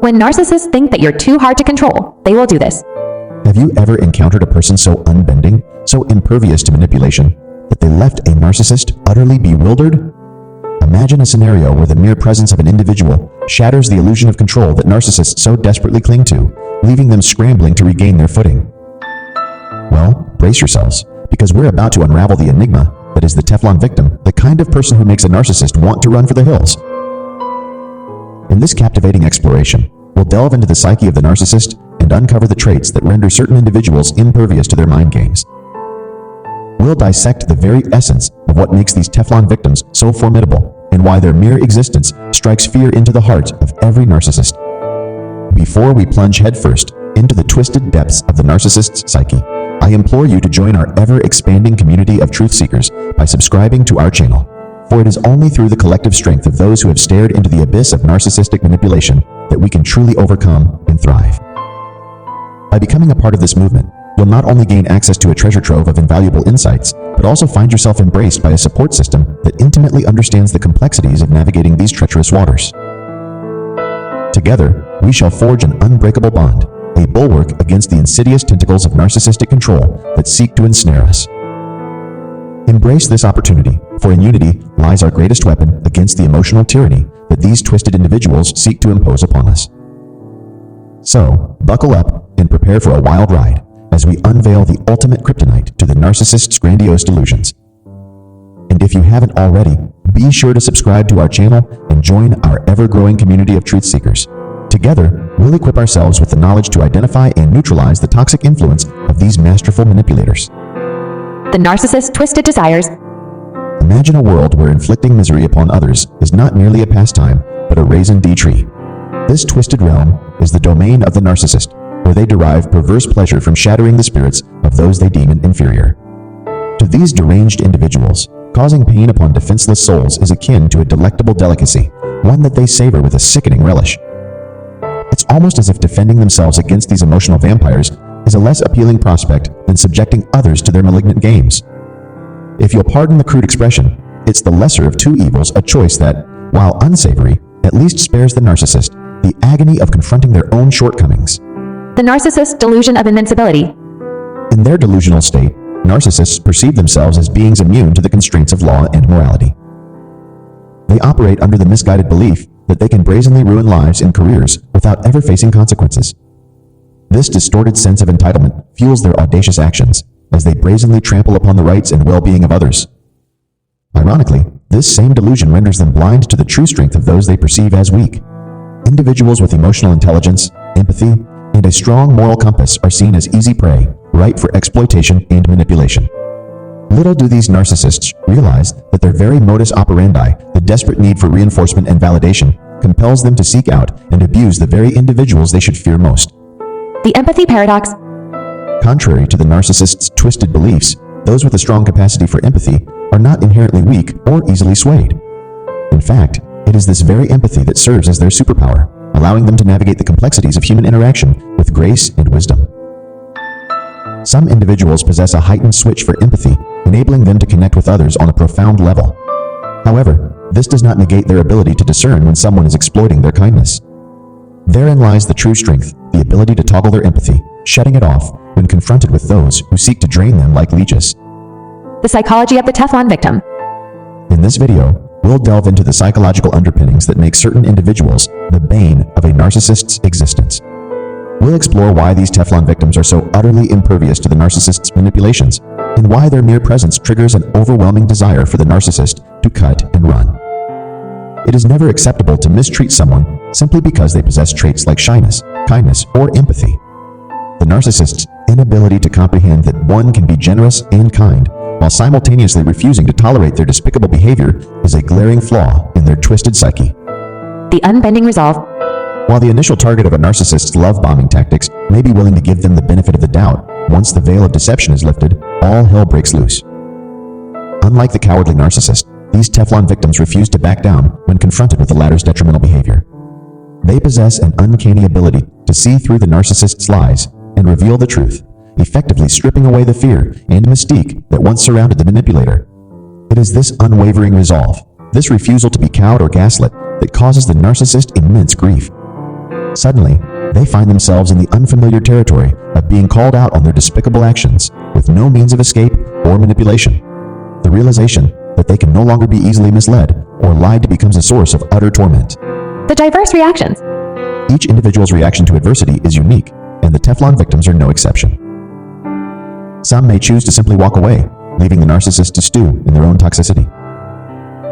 When narcissists think that you're too hard to control, they will do this. Have you ever encountered a person so unbending, so impervious to manipulation, that they left a narcissist utterly bewildered? Imagine a scenario where the mere presence of an individual shatters the illusion of control that narcissists so desperately cling to, leaving them scrambling to regain their footing. Well, brace yourselves, because we're about to unravel the enigma that is the Teflon victim, the kind of person who makes a narcissist want to run for the hills. In this captivating exploration, we'll delve into the psyche of the narcissist and uncover the traits that render certain individuals impervious to their mind games. We'll dissect the very essence of what makes these Teflon victims so formidable and why their mere existence strikes fear into the heart of every narcissist. Before we plunge headfirst into the twisted depths of the narcissist's psyche, I implore you to join our ever-expanding community of truth seekers by subscribing to our channel, for it is only through the collective strength of those who have stared into the abyss of narcissistic manipulation that we can truly overcome and thrive. By becoming a part of this movement, you'll not only gain access to a treasure trove of invaluable insights, but also find yourself embraced by a support system that intimately understands the complexities of navigating these treacherous waters. Together, we shall forge an unbreakable bond, a bulwark against the insidious tentacles of narcissistic control that seek to ensnare us. Embrace this opportunity, for in unity lies our greatest weapon against the emotional tyranny that these twisted individuals seek to impose upon us. So, buckle up and prepare for a wild ride as we unveil the ultimate kryptonite to the narcissist's grandiose delusions. And if you haven't already, be sure to subscribe to our channel and join our ever-growing community of truth seekers. Together, we'll equip ourselves with the knowledge to identify and neutralize the toxic influence of these masterful manipulators. The narcissist's twisted desires. Imagine a world where inflicting misery upon others is not merely a pastime, but a raison d'etre. This twisted realm is the domain of the narcissist, where they derive perverse pleasure from shattering the spirits of those they deem inferior. To these deranged individuals, causing pain upon defenseless souls is akin to a delectable delicacy, one that they savor with a sickening relish. It's almost as if defending themselves against these emotional vampires is a less appealing prospect than subjecting others to their malignant games. If you'll pardon the crude expression, it's the lesser of two evils, a choice that, while unsavory, at least spares the narcissist the agony of confronting their own shortcomings. The narcissist's delusion of invincibility. In their delusional state, narcissists perceive themselves as beings immune to the constraints of law and morality. They operate under the misguided belief that they can brazenly ruin lives and careers without ever facing consequences. This distorted sense of entitlement fuels their audacious actions as they brazenly trample upon the rights and well-being of others. Ironically, this same delusion renders them blind to the true strength of those they perceive as weak. Individuals with emotional intelligence, empathy, and a strong moral compass are seen as easy prey, ripe for exploitation and manipulation. Little do these narcissists realize that their very modus operandi, the desperate need for reinforcement and validation, compels them to seek out and abuse the very individuals they should fear most. The empathy paradox. Contrary to the narcissist's twisted beliefs, those with a strong capacity for empathy are not inherently weak or easily swayed. In fact, it is this very empathy that serves as their superpower, allowing them to navigate the complexities of human interaction with grace and wisdom. Some individuals possess a heightened switch for empathy, enabling them to connect with others on a profound level. However, this does not negate their ability to discern when someone is exploiting their kindness. Therein lies the true strength, the ability to toggle their empathy, shutting it off when confronted with those who seek to drain them like leeches. The psychology of the Teflon victim. In this video, we'll delve into the psychological underpinnings that make certain individuals the bane of a narcissist's existence. We'll explore why these Teflon victims are so utterly impervious to the narcissist's manipulations, and why their mere presence triggers an overwhelming desire for the narcissist to cut and run. It is never acceptable to mistreat someone simply because they possess traits like shyness, kindness, or empathy. The narcissist's inability to comprehend that one can be generous and kind while simultaneously refusing to tolerate their despicable behavior is a glaring flaw in their twisted psyche. The unbending resolve. While the initial target of a narcissist's love-bombing tactics may be willing to give them the benefit of the doubt, once the veil of deception is lifted, all hell breaks loose. Unlike the cowardly narcissist, these Teflon victims refuse to back down when confronted with the latter's detrimental behavior. They possess an uncanny ability to see through the narcissist's lies and reveal the truth, effectively stripping away the fear and mystique that once surrounded the manipulator. It is this unwavering resolve, this refusal to be cowed or gaslit, that causes the narcissist immense grief. Suddenly, they find themselves in the unfamiliar territory of being called out on their despicable actions with no means of escape or manipulation. The realization that they can no longer be easily misled or lied to becomes a source of utter torment. The diverse reactions. Each individual's reaction to adversity is unique, and the Teflon victims are no exception. Some may choose to simply walk away, leaving the narcissist to stew in their own toxicity.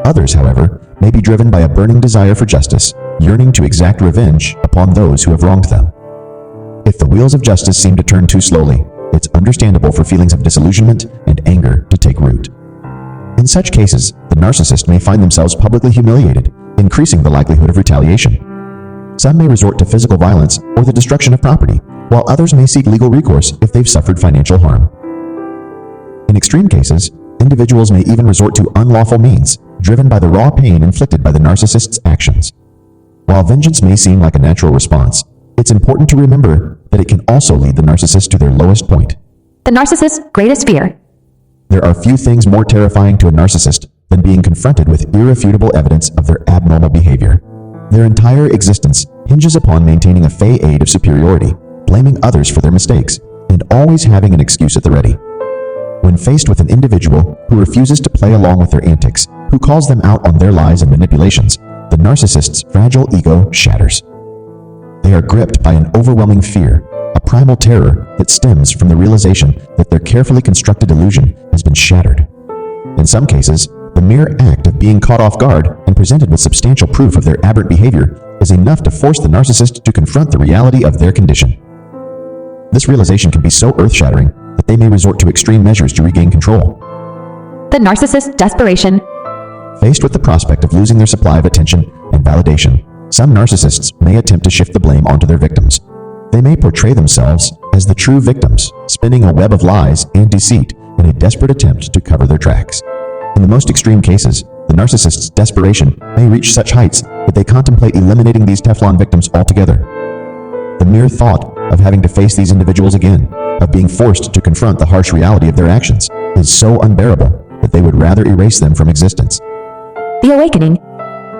Others, however, may be driven by a burning desire for justice, yearning to exact revenge upon those who have wronged them. If the wheels of justice seem to turn too slowly, it's understandable for feelings of disillusionment and anger to take root. In such cases, the narcissist may find themselves publicly humiliated, increasing the likelihood of retaliation. Some may resort to physical violence or the destruction of property, while others may seek legal recourse if they've suffered financial harm. In extreme cases, individuals may even resort to unlawful means, driven by the raw pain inflicted by the narcissist's actions. While vengeance may seem like a natural response, it's important to remember that it can also lead the narcissist to their lowest point. The narcissist's greatest fear. There are few things more terrifying to a narcissist than being confronted with irrefutable evidence of their abnormal behavior. Their entire existence hinges upon maintaining a facade of superiority, blaming others for their mistakes, and always having an excuse at the ready. When faced with an individual who refuses to play along with their antics, who calls them out on their lies and manipulations, the narcissist's fragile ego shatters. They are gripped by an overwhelming fear, a primal terror that stems from the realization that their carefully constructed illusion has been shattered. In some cases, the mere act of being caught off guard and presented with substantial proof of their aberrant behavior is enough to force the narcissist to confront the reality of their condition. This realization can be so earth-shattering that they may resort to extreme measures to regain control. The narcissist's desperation. Faced with the prospect of losing their supply of attention and validation, some narcissists may attempt to shift the blame onto their victims. They may portray themselves as the true victims, spinning a web of lies and deceit in a desperate attempt to cover their tracks. In the most extreme cases, the narcissist's desperation may reach such heights that they contemplate eliminating these Teflon victims altogether. The mere thought of having to face these individuals again, of being forced to confront the harsh reality of their actions, is so unbearable that they would rather erase them from existence. The awakening.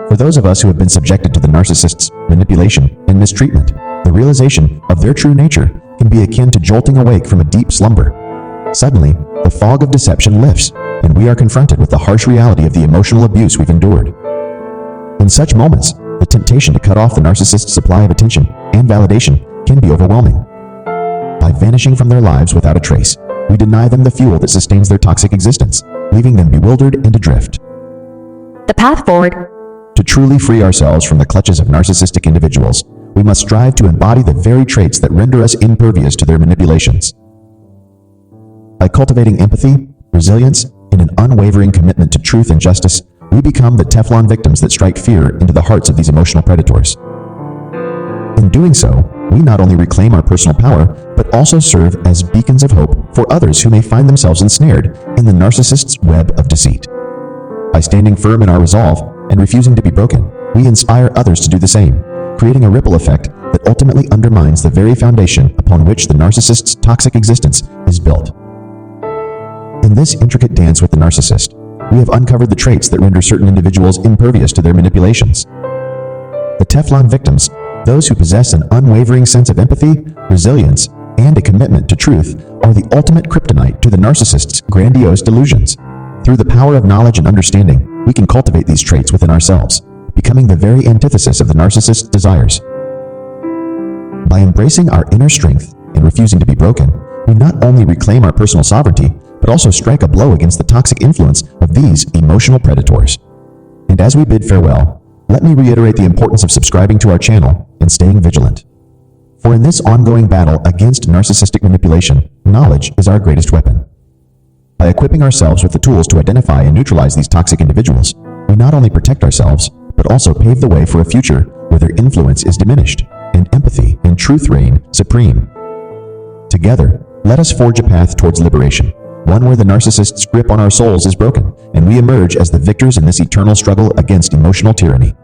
For those of us who have been subjected to the narcissist's manipulation and mistreatment, the realization of their true nature can be akin to jolting awake from a deep slumber. Suddenly, the fog of deception lifts, and we are confronted with the harsh reality of the emotional abuse we've endured. In such moments, the temptation to cut off the narcissist's supply of attention and validation can be overwhelming. By vanishing from their lives without a trace, we deny them the fuel that sustains their toxic existence, leaving them bewildered and adrift. The path forward. To truly free ourselves from the clutches of narcissistic individuals, we must strive to embody the very traits that render us impervious to their manipulations. By cultivating empathy, resilience, and an unwavering commitment to truth and justice, we become the Teflon victims that strike fear into the hearts of these emotional predators. In doing so, we not only reclaim our personal power, but also serve as beacons of hope for others who may find themselves ensnared in the narcissist's web of deceit. By standing firm in our resolve and refusing to be broken, we inspire others to do the same, creating a ripple effect that ultimately undermines the very foundation upon which the narcissist's toxic existence is built. In this intricate dance with the narcissist, we have uncovered the traits that render certain individuals impervious to their manipulations. The Teflon victims, those who possess an unwavering sense of empathy, resilience, and a commitment to truth, are the ultimate kryptonite to the narcissist's grandiose delusions. Through the power of knowledge and understanding, we can cultivate these traits within ourselves, becoming the very antithesis of the narcissist's desires. By embracing our inner strength and refusing to be broken, we not only reclaim our personal sovereignty, but also strike a blow against the toxic influence of these emotional predators. And as we bid farewell, let me reiterate the importance of subscribing to our channel and staying vigilant. For in this ongoing battle against narcissistic manipulation, knowledge is our greatest weapon. By equipping ourselves with the tools to identify and neutralize these toxic individuals, we not only protect ourselves, but also pave the way for a future where their influence is diminished and empathy and truth reign supreme. Together, let us forge a path towards liberation, one where the narcissist's grip on our souls is broken, and we emerge as the victors in this eternal struggle against emotional tyranny.